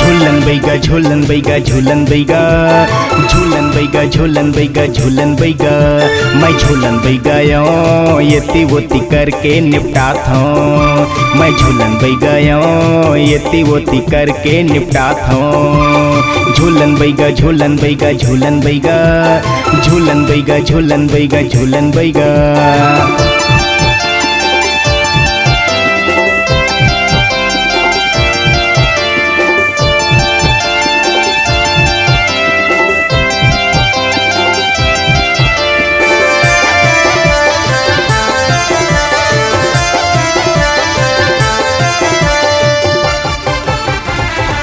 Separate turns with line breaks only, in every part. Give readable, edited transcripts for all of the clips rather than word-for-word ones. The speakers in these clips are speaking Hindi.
झूलन बैगा झूलन बैगा झूलन बैगा झूलन बैगा झूलन बैगा झूलन बैगा मैं झूलन बैगा यो येती वोती करके निपटात हूँ। मैं झूलन बैगा यो येती वोती करके निपटात हूँ। झूलन बैगा झूलन बैगा झूलन बैगा झूलन बैगा झूलन बैगा झूलन बैगा।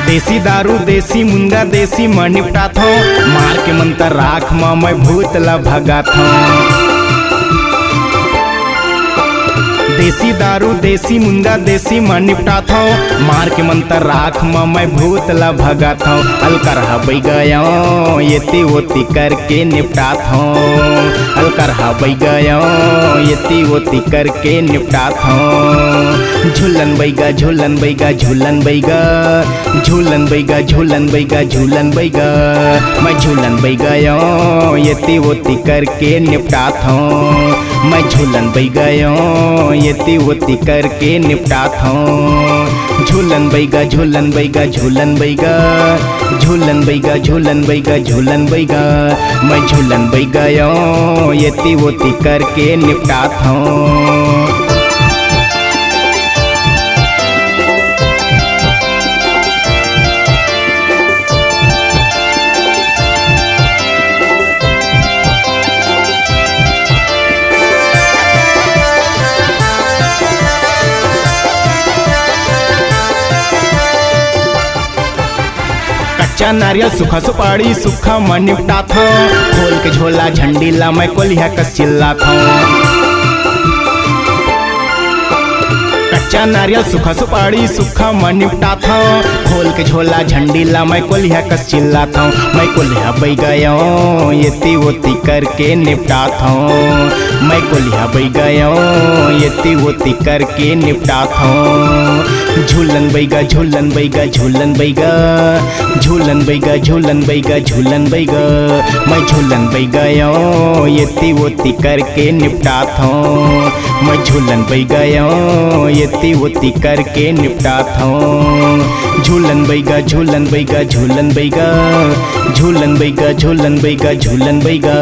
देसी दारू देसी मुंगा देसी म निपटात हूँ। मार के मंतर राख मैं भूतला भगात हूँ। देसी दारू देसी मुंगा देसी म निपटात हूँ। मार के मंतर राख मैं भूतला भगात हूँ। अलकर बैगयो येती वोती करके निपटात हूँ। अलकर बैगयो येती वोती करके निपटात हूँ। झूलन बैगा झूलन बैगा झूलन बैगा झूलन बैगा झूलन बैगा झूलन बैगा मैं झूलन बैगा यो येती वोती करके निपटात हूँ। मैं झूलन बैगा यो येती वोती करके निपटात हूँ। झूलन बैगा झूलन बैगा झूलन बैगा झूलन बैगा झूलन बैगा झूलन बैगा मैं झूलन बैगा यो येती वोती करके निपटात हूँ। कच्चा नारियल सूखा सुपारी सूखा म निपटात हूँ। खोल के झोला झंडीला मैं कोलिया कस चिल्लात हूँ। कच्चा नारियल सूखा सुपारी सूखा म निपटात हूँ। खोल के झोला झंडीला मैं कोलिया कस चिल्लात हूँ। मैं कोलिया बैगा यो येती वोती करके निपटात हूँ। मैं कोलिया बैगा यो येती वोती करके निपटात हूँ। झूलन बैगा झूलन बैगा झूलन बैगा झूलन बैगा झूलन बैगा झूलन बैगा मैं झूलन बैगा यो येती वोती करके निपटात हूँ। मैं झूलन बैगा यो येती वोती करके निपटात हूँ। झूलन बैगा झूलन बैगा झूलन बैगा झूलन बैगा झूलन बैगा झूलन बैगा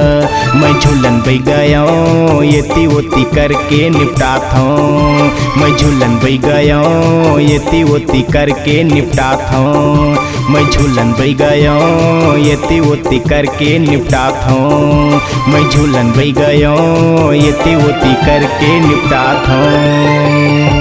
मैं झूलन बैगा यो येती वोती करके निपटात हूँ। मैं झूलन बैगा यो येती वोती करके निपटात हूँ। मैं झूलन बैगा यो येती वोती करके निपटात हूँ। मैं झूलन बैगा यो येती वोती करके निपटात हूँ।